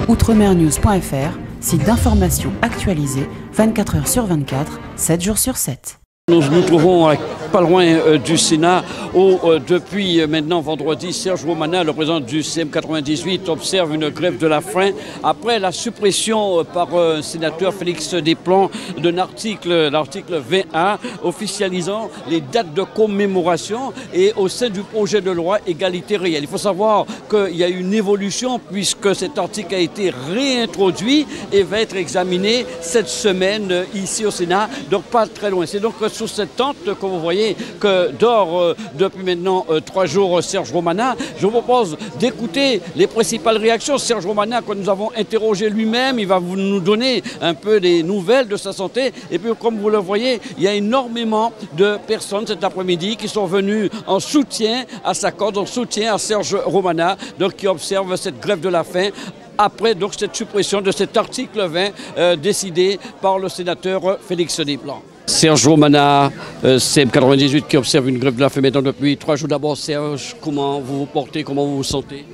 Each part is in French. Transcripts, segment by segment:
outremernews.fr, site d'information actualisé 24 heures sur 24, 7 jours sur 7. Nous nous trouvons pas loin du Sénat où depuis maintenant vendredi, Serge Romana, le président du CM98, observe une grève de la faim après la suppression par un sénateur Félix Desplans d'un article, l'article 20A, officialisant les dates de commémoration et au sein du projet de loi égalité réelle. Il faut savoir qu'il y a une évolution puisque cet article a été réintroduit et va être examiné cette semaine ici au Sénat, donc pas très loin. C'est donc sous cette tente que vous voyez que dort depuis maintenant 3 jours Serge Romana. Je vous propose d'écouter les principales réactions. Serge Romana, que nous avons interrogé lui-même, il va nous donner un peu des nouvelles de sa santé. Et puis comme vous le voyez, il y a énormément de personnes cet après-midi qui sont venues en soutien à sa cause, en soutien à Serge Romana, donc qui observent cette grève de la faim après donc cette suppression de cet article 20 décidé par le sénateur Félix Desplans. Serge Romana, CM98 qui observe une grève de la faim maintenant depuis 3 jours. D'abord, Serge, comment vous vous portez, comment vous vous sentez?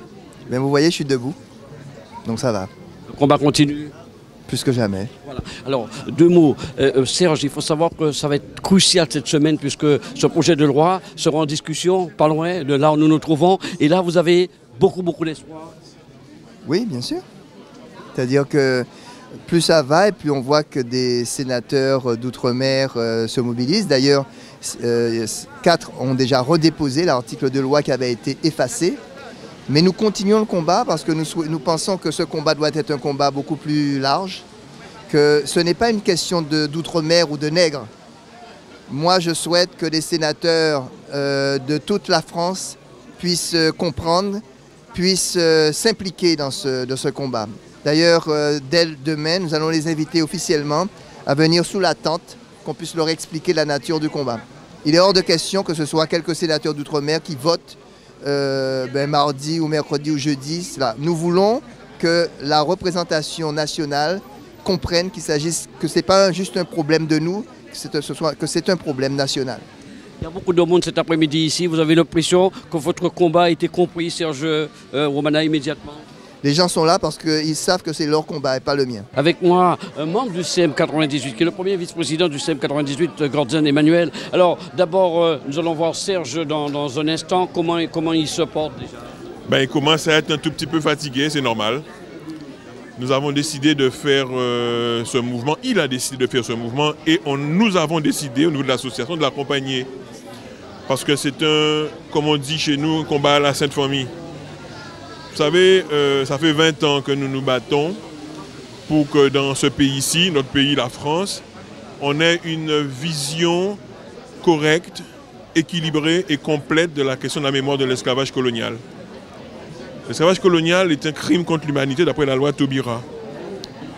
Bien, vous voyez, je suis debout, donc ça va. Le combat continue? Plus que jamais. Voilà. Alors, 2 mots. Serge, il faut savoir que ça va être crucial cette semaine puisque ce projet de loi sera en discussion, pas loin de là où nous nous trouvons. Et là, vous avez beaucoup d'espoir. Oui, bien sûr. C'est-à-dire que plus ça va et plus on voit que des sénateurs d'outre-mer se mobilisent. D'ailleurs, 4 ont déjà redéposé l'article de loi qui avait été effacé. Mais nous continuons le combat parce que nous pensons que ce combat doit être un combat beaucoup plus large, que ce n'est pas une question d'outre-mer ou de nègres. Moi, je souhaite que les sénateurs de toute la France puissent comprendre, puissent s'impliquer dans ce combat. D'ailleurs, dès demain, nous allons les inviter officiellement à venir sous la tente, qu'on puisse leur expliquer la nature du combat. Il est hors de question que ce soit quelques sénateurs d'outre-mer qui votent mardi ou mercredi ou jeudi. Nous voulons que la représentation nationale comprenne que ce n'est pas juste un problème de nous, que c'est un problème national. Il y a beaucoup de monde cet après-midi ici. Vous avez l'impression que votre combat a été compris, Serge Romana, immédiatement? Les gens sont là parce qu'ils savent que c'est leur combat et pas le mien. Avec moi, un membre du CM98, qui est le premier vice-président du CM98, Gordien Emmanuel. Alors, d'abord, nous allons voir Serge dans un instant. Comment il se porte déjà? Il commence à être un tout petit peu fatigué, c'est normal. Nous avons décidé de faire ce mouvement. Il a décidé de faire ce mouvement et nous avons décidé, au niveau de l'association, de l'accompagner. Parce que c'est comme on dit chez nous, un combat à la Sainte Famille. Vous savez, ça fait 20 ans que nous nous battons pour que dans ce pays-ci, notre pays, la France, on ait une vision correcte, équilibrée et complète de la question de la mémoire de l'esclavage colonial. L'esclavage colonial est un crime contre l'humanité d'après la loi Taubira.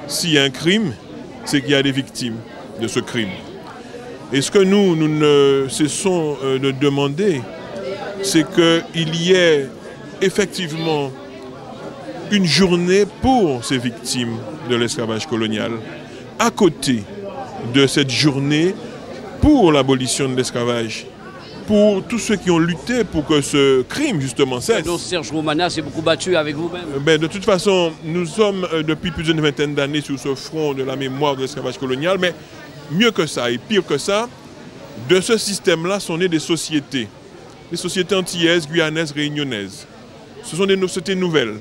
S'il y a un crime, c'est qu'il y a des victimes de ce crime. Et ce que nous ne cessons de demander, c'est qu'il y ait effectivement une journée pour ces victimes de l'esclavage colonial, à côté de cette journée pour l'abolition de l'esclavage, pour tous ceux qui ont lutté pour que ce crime justement cesse. Donc Serge Romana s'est beaucoup battu avec vous-même. De toute façon, nous sommes depuis plus d'une vingtaine d'années sur ce front de la mémoire de l'esclavage colonial, mais mieux que ça et pire que ça, de ce système-là sont nées des sociétés antillaises, guyanaises, réunionnaises. Ce sont des sociétés nouvelles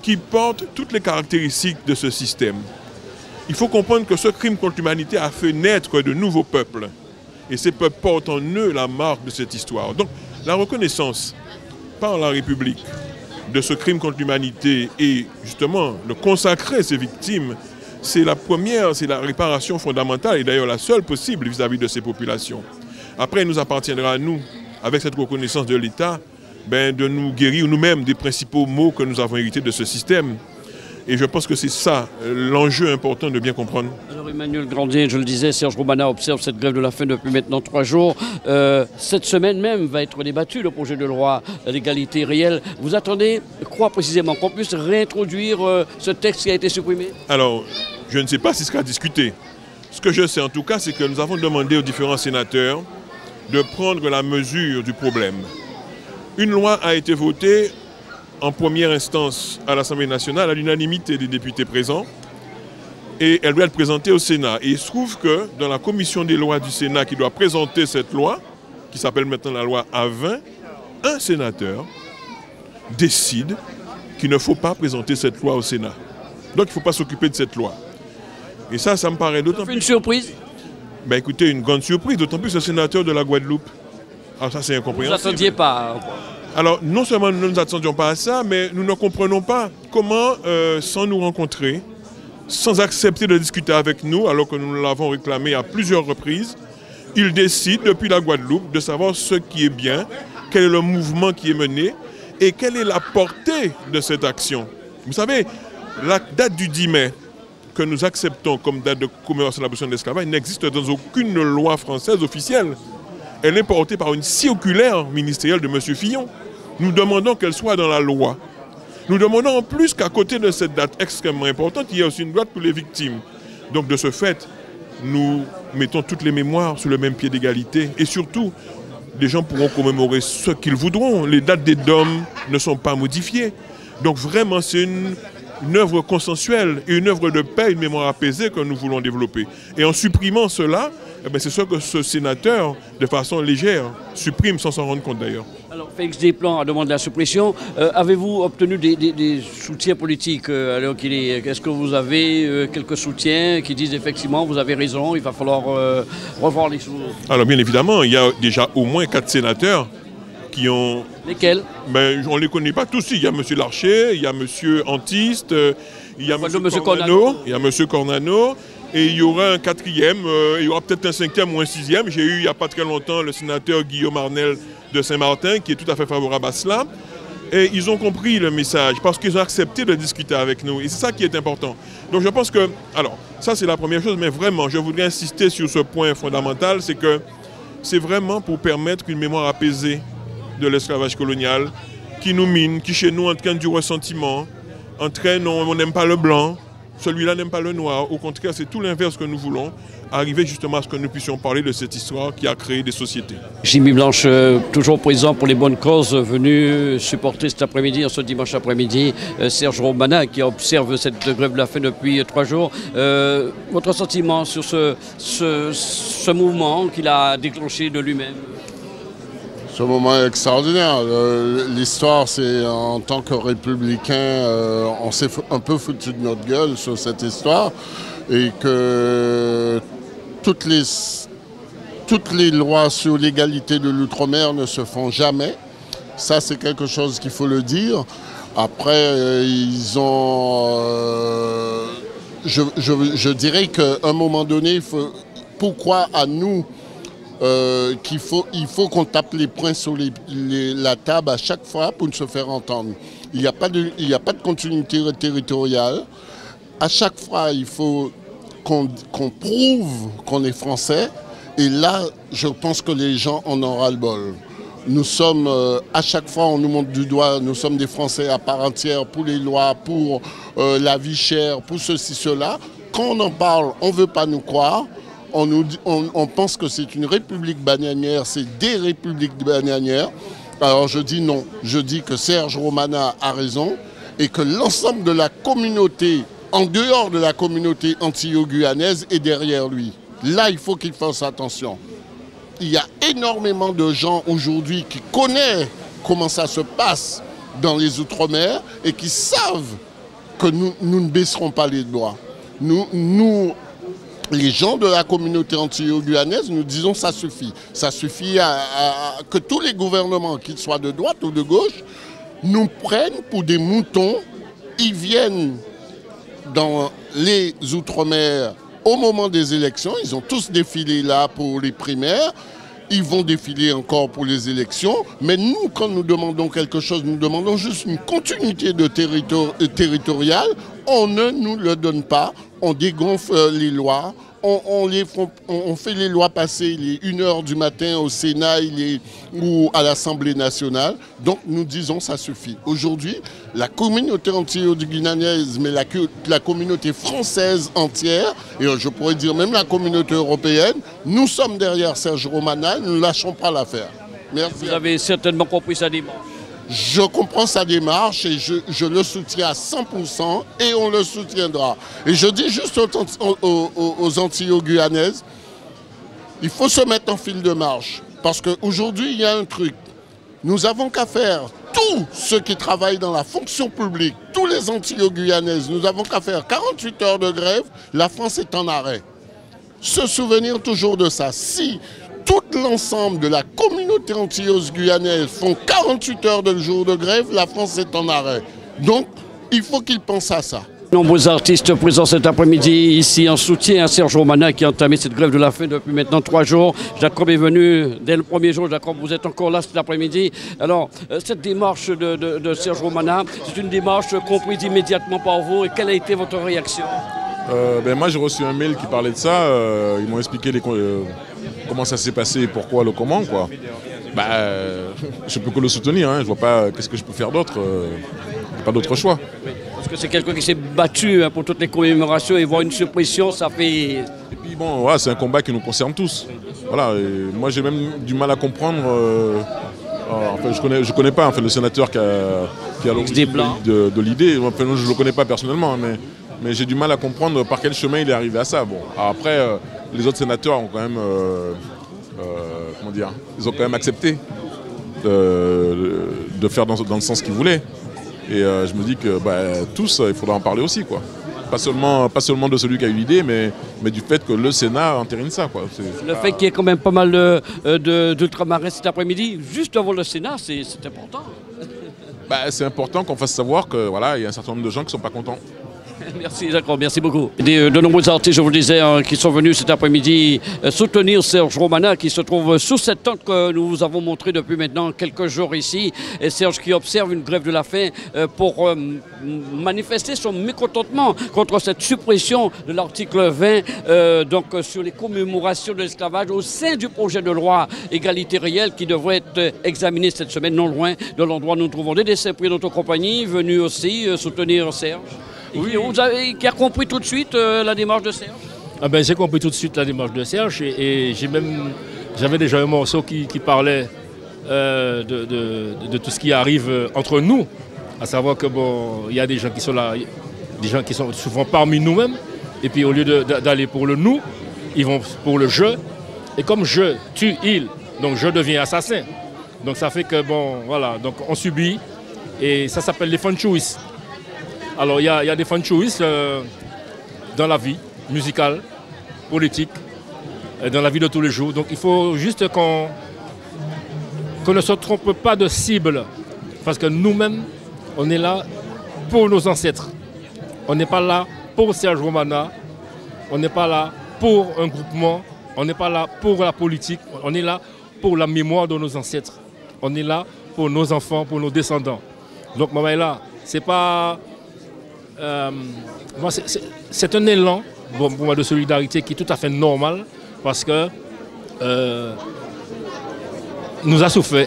qui portent toutes les caractéristiques de ce système. Il faut comprendre que ce crime contre l'humanité a fait naître de nouveaux peuples. Et ces peuples portent en eux la marque de cette histoire. Donc la reconnaissance par la République de ce crime contre l'humanité et justement de consacrer ces victimes, c'est la première, c'est la réparation fondamentale et d'ailleurs la seule possible vis-à-vis de ces populations. Après, il nous appartiendra à nous, avec cette reconnaissance de l'État, de nous guérir nous-mêmes des principaux maux que nous avons hérités de ce système. Et je pense que c'est ça l'enjeu important de bien comprendre. Alors Emmanuel Grandier, je le disais, Serge Romana observe cette grève de la faim depuis maintenant 3 jours. Cette semaine même va être débattu le projet de loi d'égalité réelle. Vous attendez quoi précisément? Qu'on puisse réintroduire ce texte qui a été supprimé? Alors, je ne sais pas si ce sera discuté. Ce que je sais en tout cas, c'est que nous avons demandé aux différents sénateurs de prendre la mesure du problème. Une loi a été votée en première instance à l'Assemblée nationale à l'unanimité des députés présents et elle doit être présentée au Sénat. Et il se trouve que dans la commission des lois du Sénat qui doit présenter cette loi, qui s'appelle maintenant la loi A20, un sénateur décide qu'il ne faut pas présenter cette loi au Sénat. Donc il ne faut pas s'occuper de cette loi. Et ça me paraît d'autant plus... Une surprise? Ben écoutez, une grande surprise, d'autant plus le sénateur de la Guadeloupe. Alors ça c'est incompréhensible. Vous n'attendiez pas? Alors non seulement nous ne nous attendions pas à ça, mais nous ne comprenons pas comment, sans nous rencontrer, sans accepter de discuter avec nous, alors que nous l'avons réclamé à plusieurs reprises, il décide depuis la Guadeloupe de savoir ce qui est bien, quel est le mouvement qui est mené et quelle est la portée de cette action. Vous savez, la date du 10 mai que nous acceptons comme date de commémoration de l'abolition de l'esclavage n'existe dans aucune loi française officielle. Elle est portée par une circulaire ministérielle de M. Fillon. Nous demandons qu'elle soit dans la loi. Nous demandons en plus qu'à côté de cette date extrêmement importante, il y ait aussi une date pour les victimes. Donc de ce fait, nous mettons toutes les mémoires sur le même pied d'égalité. Et surtout, les gens pourront commémorer ce qu'ils voudront. Les dates des DOM ne sont pas modifiées. Donc vraiment, c'est une œuvre consensuelle et une œuvre de paix, une mémoire apaisée que nous voulons développer. Et en supprimant cela, eh bien, c'est ce que ce sénateur, de façon légère, supprime sans s'en rendre compte d'ailleurs. Alors, Félix Desplans demande la suppression. Avez-vous obtenu des soutiens politiques alors qu'il est? Est-ce que vous avez quelques soutiens qui disent effectivement vous avez raison, il va falloir revoir les choses? Alors bien évidemment, il y a déjà au moins 4 sénateurs qui ont... Lesquels? Ben, on ne les connaît pas tous. Il y a M. Larcher, il y a M. Antiste, il y a M. Cornano, il y a M. Cornano, et il y aura un 4e, il y aura peut-être un 5e ou un 6e. J'ai eu il n'y a pas très longtemps le sénateur Guillaume Arnel de Saint-Martin qui est tout à fait favorable à cela. Et ils ont compris le message parce qu'ils ont accepté de discuter avec nous. Et c'est ça qui est important. Donc je pense que, alors, ça c'est la première chose, mais vraiment, je voudrais insister sur ce point fondamental, c'est que c'est vraiment pour permettre une mémoire apaisée de l'esclavage colonial qui nous mine, qui chez nous entraîne du ressentiment, entraîne on n'aime pas le blanc, celui-là n'aime pas le noir. Au contraire, c'est tout l'inverse que nous voulons, arriver justement à ce que nous puissions parler de cette histoire qui a créé des sociétés. Jimmy Blanche, toujours présent pour les bonnes causes, venu supporter cet après-midi, ce dimanche après-midi, Serge Romana qui observe cette grève de la faim depuis 3 jours. Votre sentiment sur ce mouvement qu'il a déclenché de lui-même? Ce moment est extraordinaire. L'histoire, c'est en tant que républicain, on s'est un peu foutu de notre gueule sur cette histoire et que toutes les lois sur l'égalité de l'outre-mer ne se font jamais. Ça, c'est quelque chose qu'il faut le dire. Après, ils ont... je dirais qu'à un moment donné, pourquoi à nous il faut qu'on tape les poings sur la table à chaque fois pour se faire entendre. Il n'y a pas de continuité territoriale. À chaque fois, il faut qu'on prouve qu'on est français. Et là, je pense que les gens en ont ras-le-bol. Nous sommes, à chaque fois, on nous montre du doigt, nous sommes des Français à part entière pour les lois, pour la vie chère, pour ceci, cela. Quand on en parle, on ne veut pas nous croire. On pense que c'est une république bananière, c'est des républiques bananières. Alors je dis non, je dis que Serge Romana a raison et que l'ensemble de la communauté, en dehors de la communauté antillo-guyanaise, est derrière lui. Là, il faut qu'il fasse attention. Il y a énormément de gens aujourd'hui qui connaissent comment ça se passe dans les Outre-mer et qui savent que nous ne baisserons pas les doigts. Nous, les gens de la communauté antillo-guyanaise, nous disons ça suffit. Ça suffit à que tous les gouvernements, qu'ils soient de droite ou de gauche, nous prennent pour des moutons. Ils viennent dans les Outre-mer au moment des élections. Ils ont tous défilé là pour les primaires. Ils vont défiler encore pour les élections. Mais nous, quand nous demandons quelque chose, nous demandons juste une continuité de territoriale. On ne nous le donne pas. On dégonfle les lois. On fait les lois passer, il est 1h du matin au Sénat ou à l'Assemblée nationale. Donc nous disons ça suffit. Aujourd'hui, la communauté antillo-guyanaise, mais la communauté française entière, et je pourrais dire même la communauté européenne, nous sommes derrière Serge Romana, nous ne lâchons pas l'affaire. Merci. Vous avez certainement compris ça dimanche. Je comprends sa démarche et je le soutiens à 100% et on le soutiendra. Et je dis juste aux Antilles-Guyanaises, il faut se mettre en fil de marche. Parce qu'aujourd'hui, il y a un truc. Nous avons qu'à faire, tous ceux qui travaillent dans la fonction publique, tous les Antilles-Guyanaises, nous avons qu'à faire 48 heures de grève, la France est en arrêt. Se souvenir toujours de ça. Si tout l'ensemble de la communauté antilleuse guyanaise font 48 heures de jour de grève, la France est en arrêt. Donc, il faut qu'ils pensent à ça. Nombreux artistes présents cet après-midi ici en soutien à Serge Romana qui a entamé cette grève de la faim depuis maintenant 3 jours. Jacob est venu dès le premier jour. Jacob, vous êtes encore là cet après-midi. Alors, cette démarche de Serge Romana, c'est une démarche comprise immédiatement par vous. Et quelle a été votre réaction? Moi, j'ai reçu un mail qui parlait de ça. Ils m'ont expliqué comment ça s'est passé et pourquoi, le comment, quoi. Je peux que le soutenir. Hein. Je vois pas qu'est-ce que je peux faire d'autre. Pas d'autre choix. Parce que c'est quelqu'un qui s'est battu pour toutes les commémorations et voir une suppression, ça fait... Et puis bon, voilà, c'est un combat qui nous concerne tous. Voilà, et moi j'ai même du mal à comprendre... je connais pas le sénateur qui a l'origine de l'idée. Enfin, je ne le connais pas personnellement, mais j'ai du mal à comprendre par quel chemin il est arrivé à ça. Bon, après, les autres sénateurs ont quand même... ils ont quand même accepté de faire dans le sens qu'ils voulaient. Et je me dis que tous, il faudra en parler aussi, quoi. Pas seulement de celui qui a eu l'idée, mais du fait que le Sénat entérine ça, quoi. Le fait qu'il y ait quand même pas mal d'ultramarins cet après-midi, juste avant le Sénat, c'est important. C'est important qu'on fasse savoir que voilà, il y a un certain nombre de gens qui ne sont pas contents. Merci, d'accord, merci beaucoup. De nombreux artistes, je vous le disais, qui sont venus cet après-midi soutenir Serge Romana, qui se trouve sous cette tente que nous vous avons montrée depuis maintenant quelques jours ici. Et Serge qui observe une grève de la faim pour manifester son mécontentement contre cette suppression de l'article 20, donc sur les commémorations de l'esclavage au sein du projet de loi égalité réelle qui devrait être examiné cette semaine, non loin de l'endroit où nous nous trouvons. Des dessins pris de notre compagnie, venus aussi soutenir Serge. Oui. Qui a compris tout de suite la démarche de Serge? J'ai compris tout de suite la démarche de Serge et j'avais déjà un morceau qui parlait de tout ce qui arrive entre nous, à savoir que il y a des gens qui sont là, des gens qui sont souvent parmi nous-mêmes, et puis au lieu d'aller pour le nous, ils vont pour le je, et comme je tue il, donc je deviens assassin. Donc ça fait que voilà, donc on subit, et ça s'appelle les fanchouis. Alors il y a des fanchouis dans la vie musicale, politique, dans la vie de tous les jours. Donc il faut juste qu'on ne se trompe pas de cible. Parce que nous-mêmes, on est là pour nos ancêtres. On n'est pas là pour Serge Romana. On n'est pas là pour un groupement. On n'est pas là pour la politique. On est là pour la mémoire de nos ancêtres. On est là pour nos enfants, pour nos descendants. Donc maman est là. C'est pas... c'est un élan pour moi de solidarité qui est tout à fait normal parce que nous avons souffert,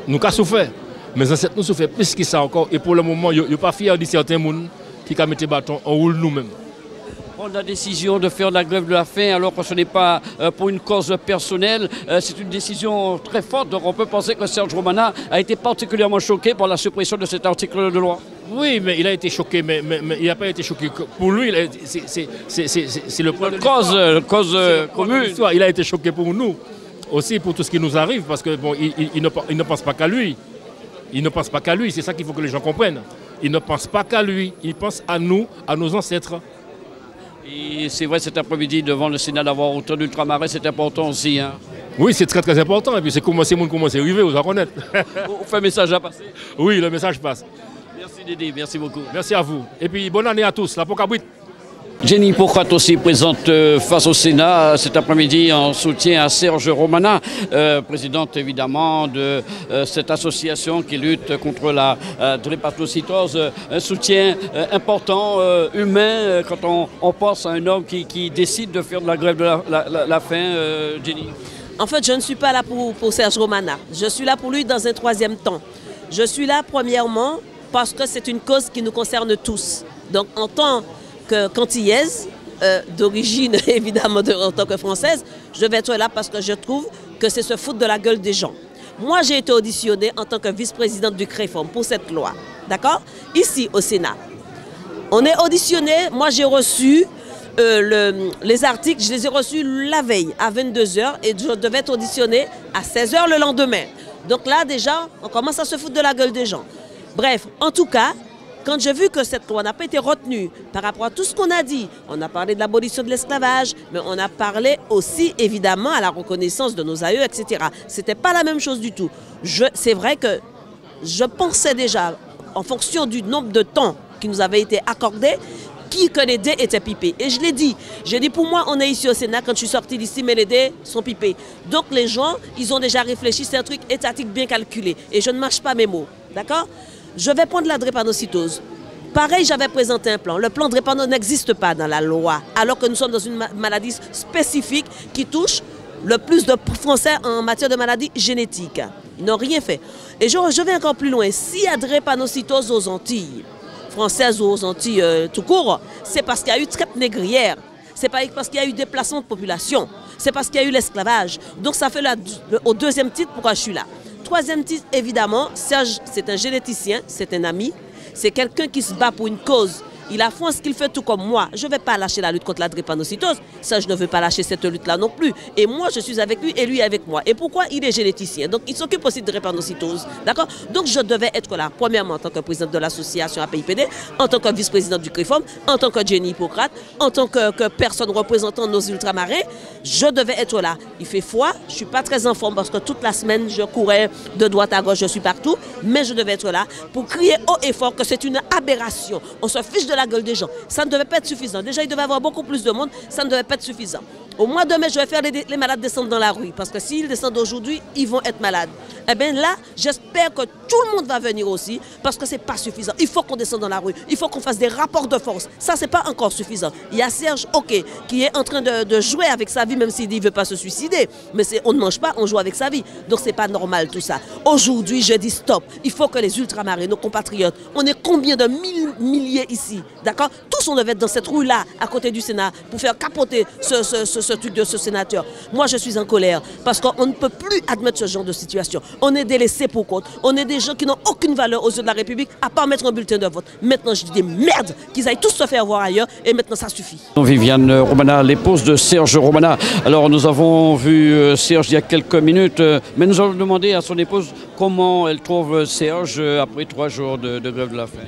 nous avons souffert, mais nous avons souffert plus que ça encore et pour le moment, il n'y a pas fier de certains gens qui ont mis des bâtons en roule nous-mêmes. Prendre la décision de faire la grève de la faim alors que ce n'est pas pour une cause personnelle, c'est une décision très forte. Donc on peut penser que Serge Romana a été particulièrement choqué par la suppression de cet article de loi. Oui, mais il a été choqué, mais il n'a pas été choqué. Pour lui, c'est le point de cause commune. Il a été choqué pour nous, aussi pour tout ce qui nous arrive, parce que il ne pense pas qu'à lui. Il ne pense pas qu'à lui, c'est ça qu'il faut que les gens comprennent. Il ne pense pas qu'à lui, il pense à nous, à nos ancêtres. Et c'est vrai cet après-midi devant le Sénat d'avoir autant d'ultramarins, c'est important aussi. Hein. Oui, c'est très très important. Et puis c'est commencé à arriver, vous en connaître. On fait un message à passer. Oui, le message passe. Merci Dédé, merci beaucoup. Merci à vous. Et puis bonne année à tous, la Pocabrit. Jenny Pochat aussi présente face au Sénat cet après-midi en soutien à Serge Romana, présidente évidemment de cette association qui lutte contre la drépatocytose. Un soutien important, humain, quand on pense à un homme qui décide de faire de la grève de la faim, Jenny. En fait, je ne suis pas là pour Serge Romana. Je suis là pour lui dans un troisième temps. Je suis là premièrement parce que c'est une cause qui nous concerne tous. Donc en tant qu'antillaise, d'origine évidemment en tant que française, je vais être là parce que je trouve que c'est se foutre de la gueule des gens. Moi, j'ai été auditionnée en tant que vice-présidente du CREFOM pour cette loi. D'accord? Ici, au Sénat. On est auditionné. Moi, j'ai reçu les articles, je les ai reçus la veille à 22 h et je devais être auditionné à 16 h le lendemain. Donc là, déjà, on commence à se foutre de la gueule des gens. Bref, en tout cas, quand j'ai vu que cette loi n'a pas été retenue par rapport à tout ce qu'on a dit, on a parlé de l'abolition de l'esclavage, mais on a parlé aussi évidemment à la reconnaissance de nos aïeux, etc. Ce n'était pas la même chose du tout. C'est vrai que je pensais déjà, en fonction du nombre de temps qui nous avait été accordé, que les dés étaient pipés. Et je l'ai dit. J'ai dit, pour moi, on est ici au Sénat, quand je suis sorti d'ici, mais les dés sont pipés. Donc les gens, ils ont déjà réfléchi, c'est un truc étatique bien calculé. Et je ne mâche pas mes mots. D'accord? Je vais prendre la drépanocytose. Pareil, j'avais présenté un plan. Le plan de drépano n'existe pas dans la loi, alors que nous sommes dans une maladie spécifique qui touche le plus de Français en matière de maladies génétiques. Ils n'ont rien fait. Et je vais encore plus loin. S'il y a drépanocytose aux Antilles, françaises ou aux Antilles tout court, c'est parce qu'il y a eu traite négrière. C'est pas parce qu'il y a eu déplacement de population. C'est parce qu'il y a eu l'esclavage. Donc ça fait au deuxième titre pourquoi je suis là. Troisième titre, évidemment, Serge, c'est un généticien, c'est un ami. C'est quelqu'un qui se bat pour une cause. Il a fait ce qu'il fait tout comme moi. Je ne vais pas lâcher la lutte contre la drépanocytose. Ça, je ne veux pas lâcher cette lutte-là non plus. Et moi, je suis avec lui et lui avec moi. Et pourquoi? Il est généticien. Donc, il s'occupe aussi de drépanocytose. D'accord? Donc, je devais être là, premièrement, en tant que présidente de l'association APIPD, en tant que vice-présidente du CREFOM, en tant que Jenny Hippocrate, en tant que personne représentant nos ultramarins. Je devais être là. Il fait froid. Je ne suis pas très en forme parce que toute la semaine, je courais de droite à gauche, je suis partout. Mais je devais être là pour crier haut et fort que c'est une aberration. On se fiche de la gueule des gens. Ça ne devait pas être suffisant. Déjà, il devait y avoir beaucoup plus de monde. Ça ne devait pas être suffisant. Au mois de mai, je vais faire les malades descendre dans la rue. Parce que s'ils descendent aujourd'hui, ils vont être malades. Eh bien là, j'espère que tout le monde va venir aussi. Parce que ce n'est pas suffisant. Il faut qu'on descende dans la rue. Il faut qu'on fasse des rapports de force. Ça, ce n'est pas encore suffisant. Il y a Serge, ok, qui est en train de jouer avec sa vie, même s'il dit qu'il ne veut pas se suicider. Mais on ne mange pas, on joue avec sa vie. Donc, ce n'est pas normal tout ça. Aujourd'hui, je dis stop. Il faut que les ultramarins, nos compatriotes, on est combien de milliers ici, d'accord? Tous on devait être dans cette rue-là, à côté du Sénat, pour faire capoter ce truc de ce sénateur. Moi, je suis en colère, parce qu'on ne peut plus admettre ce genre de situation. On est délaissés pour compte. On est des gens qui n'ont aucune valeur aux yeux de la République, à part mettre un bulletin de vote. Maintenant, je dis des merdes, qu'ils aillent tous se faire voir ailleurs, et maintenant, ça suffit. Viviane Romana, l'épouse de Serge Romana. Alors, nous avons vu Serge il y a quelques minutes, mais nous allons demander à son épouse comment elle trouve Serge après 3 jours de grève de la faim.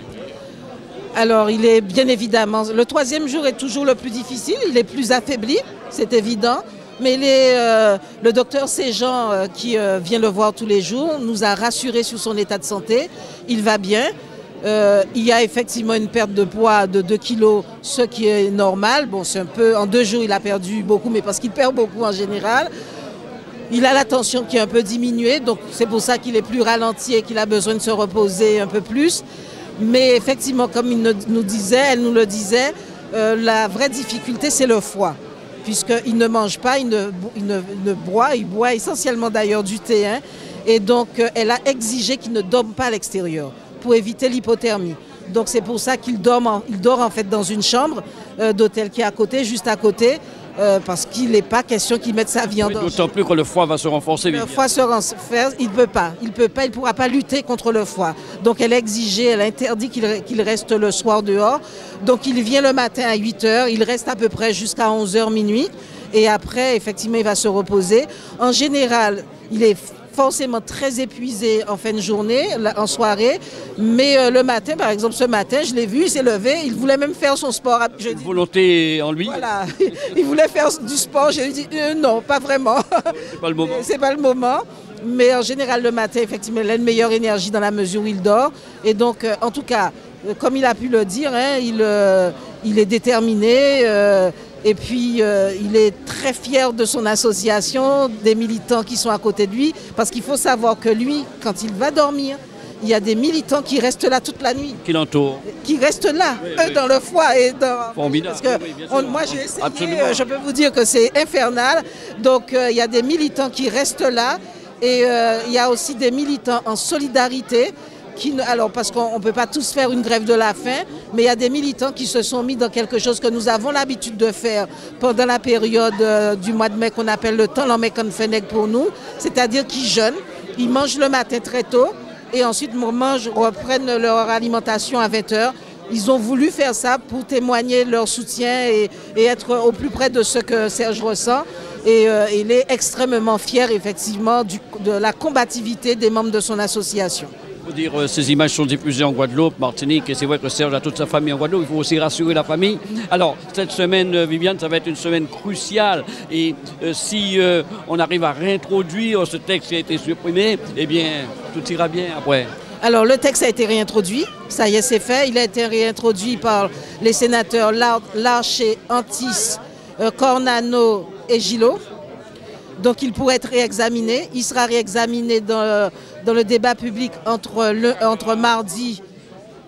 Alors, il est bien évidemment... Le 3e jour est toujours le plus difficile, il est plus affaibli, c'est évident. Mais le docteur Séjean, qui vient le voir tous les jours, nous a rassurés sur son état de santé. Il va bien. Il y a effectivement une perte de poids de 2 kilos, ce qui est normal. Bon, c'est un peu... En 2 jours, il a perdu beaucoup, mais parce qu'il perd beaucoup en général. Il a la tension qui est un peu diminuée, donc c'est pour ça qu'il est plus ralenti et qu'il a besoin de se reposer un peu plus. Mais effectivement, comme elle nous le disait, la vraie difficulté, c'est le foie. Puisqu'il ne mange pas, il boit essentiellement d'ailleurs du thé. Hein, et donc, elle a exigé qu'il ne dorme pas à l'extérieur pour éviter l'hypothermie. Donc, c'est pour ça qu'il dort en fait dans une chambre d'hôtel qui est à côté, juste à côté. Parce qu'il n'est pas question qu'il mette sa vie en danger. D'autant plus que le foie va se renforcer. Le foie se renforce, il ne pourra pas lutter contre le foie. Donc elle a exigé, elle a interdit qu'il reste le soir dehors. Donc il vient le matin à 8 h, il reste à peu près jusqu'à 11 h minuit. Et après, effectivement, il va se reposer. En général, il est forcément très épuisé en fin de journée, en soirée, mais le matin, par exemple, ce matin, je l'ai vu, il s'est levé, il voulait même faire son sport. Une volonté en lui. Voilà, il voulait faire du sport, je lui ai dit non, pas vraiment. C'est pas le moment. C'est pas le moment, mais en général, le matin, effectivement, il a une meilleure énergie dans la mesure où il dort, et donc, en tout cas, comme il a pu le dire, hein, il est déterminé, et puis, il est très fier de son association, des militants qui sont à côté de lui, parce qu'il faut savoir que lui, quand il va dormir, il y a des militants qui restent là toute la nuit. Qui l'entourent. Qui restent là, eux, dans le foie. Et dans... Formidable. Parce que moi, j'ai essayé, je peux vous dire que c'est infernal. Donc, il y a des militants qui restent là, et il y a aussi des militants en solidarité. Alors, parce qu'on ne peut pas tous faire une grève de la faim, mais il y a des militants qui se sont mis dans quelque chose que nous avons l'habitude de faire pendant la période du mois de mai qu'on appelle le temps l'homme Fennec pour nous, c'est-à-dire qui jeûnent. Ils mangent le matin très tôt et ensuite reprennent leur alimentation à 20 h. Ils ont voulu faire ça pour témoigner leur soutien et être au plus près de ce que Serge ressent. Et il est extrêmement fier, effectivement, de la combativité des membres de son association. Il faut dire, ces images sont diffusées en Guadeloupe, Martinique, et c'est vrai que Serge a toute sa famille en Guadeloupe. Il faut aussi rassurer la famille. Alors, cette semaine, Viviane, ça va être une semaine cruciale. Et si on arrive à réintroduire ce texte qui a été supprimé, eh bien, tout ira bien après. Alors, le texte a été réintroduit. Ça y est, c'est fait. Il a été réintroduit par les sénateurs Larcher, Antis, Cornano et Gillot. Donc, il pourrait être réexaminé. Il sera réexaminé dans le débat public entre mardi,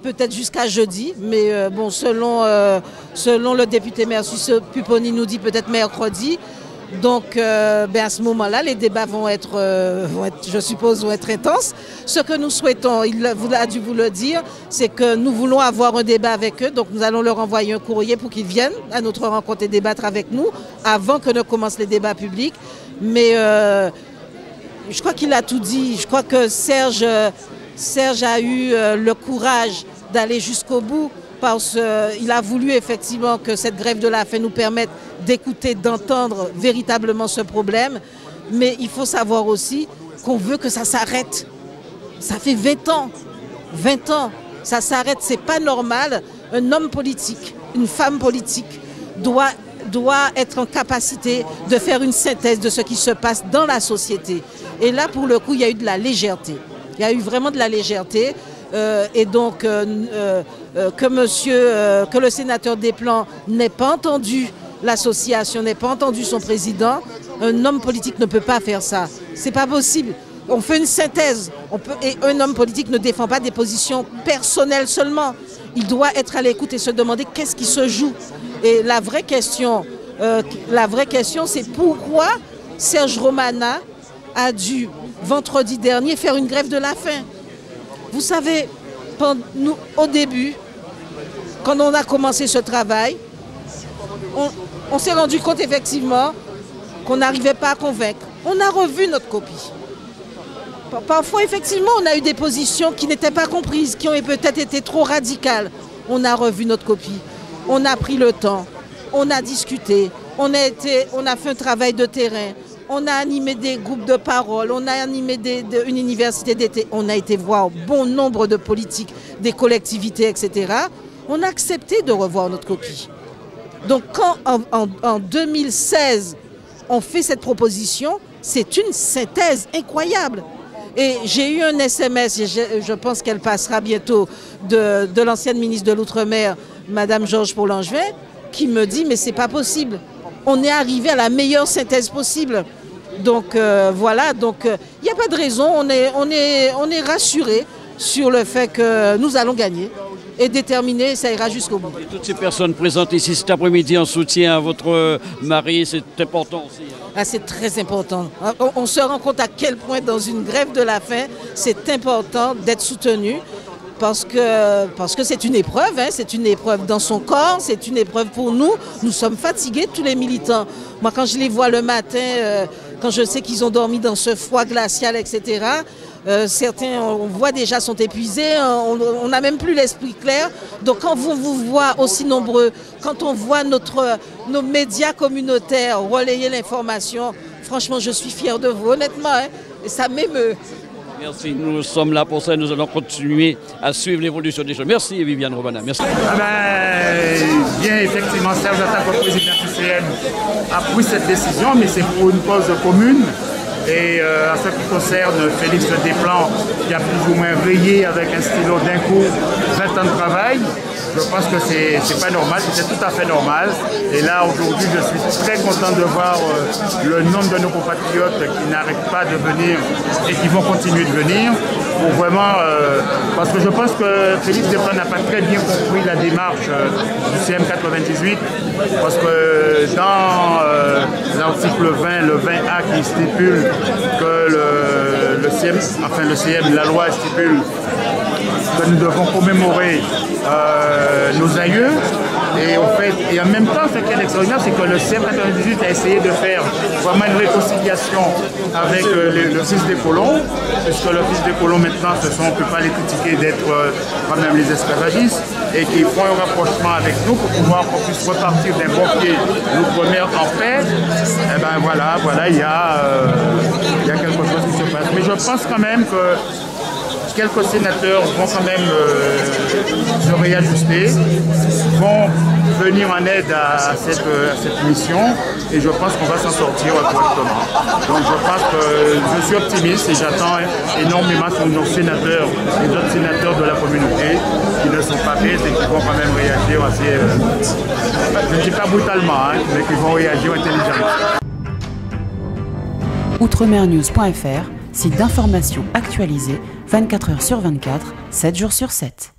peut-être jusqu'à jeudi. Mais bon, selon le député maire Pupponi nous dit peut-être mercredi. Donc, à ce moment-là, les débats vont être, je suppose, intenses. Ce que nous souhaitons, il a dû vous le dire, c'est que nous voulons avoir un débat avec eux. Donc, nous allons leur envoyer un courrier pour qu'ils viennent à notre rencontre et débattre avec nous avant que ne commencent les débats publics. Mais je crois qu'il a tout dit. Je crois que Serge a eu le courage d'aller jusqu'au bout parce qu'il a voulu effectivement que cette grève de la faim nous permette d'écouter, d'entendre véritablement ce problème. Mais il faut savoir aussi qu'on veut que ça s'arrête. Ça fait 20 ans. 20 ans. Ça s'arrête. C'est pas normal. Un homme politique, une femme politique doit être en capacité de faire une synthèse de ce qui se passe dans la société. Et là, pour le coup, il y a eu de la légèreté. Il y a eu vraiment de la légèreté. Et donc, que le sénateur Desplans n'ait pas entendu l'association, n'ait pas entendu son président, un homme politique ne peut pas faire ça. C'est pas possible. On fait une synthèse. Et un homme politique ne défend pas des positions personnelles seulement. Il doit être à l'écoute et se demander qu'est-ce qui se joue. Et la vraie question, c'est pourquoi Serge Romana a dû, vendredi dernier, faire une grève de la faim. Vous savez, au début, quand on a commencé ce travail, on s'est rendu compte effectivement qu'on n'arrivait pas à convaincre. On a revu notre copie. Parfois, effectivement, on a eu des positions qui n'étaient pas comprises, qui ont peut-être été trop radicales. On a revu notre copie. On a pris le temps. On a discuté. On a fait un travail de terrain. On a animé des groupes de parole. On a animé une université d'été. On a été voir bon nombre de politiques, des collectivités, etc. On a accepté de revoir notre copie. Donc, quand en 2016, on fait cette proposition, c'est une synthèse incroyable. Et j'ai eu un SMS, et je pense qu'elle passera bientôt, de l'ancienne ministre de l'Outre-mer, Madame Georges Paul-Langevin, qui me dit « mais c'est pas possible, on est arrivé à la meilleure synthèse possible ». Donc voilà, donc il n'y a pas de raison, on est rassuré sur le fait que nous allons gagner et déterminé, ça ira jusqu'au bout. Et toutes ces personnes présentes ici cet après-midi en soutien à votre mari, c'est important aussi. Ah, c'est très important. On se rend compte à quel point dans une grève de la faim, c'est important d'être soutenu parce que c'est une épreuve, hein, c'est une épreuve dans son corps, c'est une épreuve pour nous. Nous sommes fatigués, tous les militants. Moi, quand je les vois le matin, quand je sais qu'ils ont dormi dans ce froid glacial, etc., certains, on voit déjà, sont épuisés, on n'a même plus l'esprit clair. Donc quand on vous voit aussi nombreux, quand on voit nos médias communautaires relayer l'information, franchement, je suis fier de vous, honnêtement, hein, et ça m'émeut. Merci, nous sommes là pour ça et nous allons continuer à suivre l'évolution des choses. Merci Viviane Romana, merci. Bien, effectivement, Serge, en tant que président du CM, a pris cette décision, mais c'est pour une cause commune. Et en ce qui concerne Félix Desplans, qui a plus ou moins veillé avec un stylo d'un coup 20 ans de travail, je pense que c'est pas normal, c'était tout à fait normal. Et là, aujourd'hui, je suis très content de voir le nombre de nos compatriotes qui n'arrêtent pas de venir et qui vont continuer de venir. Pour vraiment, parce que je pense que Félix Desplans n'a pas très bien compris la démarche du CM 98, parce que dans l'article 20, le 20A qui stipule que le CM, la loi stipule que nous devons commémorer nos aïeux, Et en même temps, ce qui est extraordinaire, c'est que le CM98 a essayé de faire vraiment une réconciliation avec le fils des colons, puisque le fils des colons maintenant, on ne peut pas les critiquer d'être quand même les esclavagistes, et qui font un rapprochement avec nous pour pouvoir qu'on puisse repartir d'un bon pied l'outre-mer en paix. Et ben voilà, il y a quelque chose qui se passe. Mais je pense quand même que quelques sénateurs vont quand même se réajuster, vont venir en aide à cette mission, et je pense qu'on va s'en sortir correctement. Donc je pense que je suis optimiste et j'attends énormément sur nos sénateurs et d'autres sénateurs de la communauté qui ne sont pas bêtes et qui vont quand même réagir assez, je ne dis pas brutalement, mais qui vont réagir intelligemment. Outremernews.fr, site d'information actualisé 24 h sur 24, 7 jours sur 7.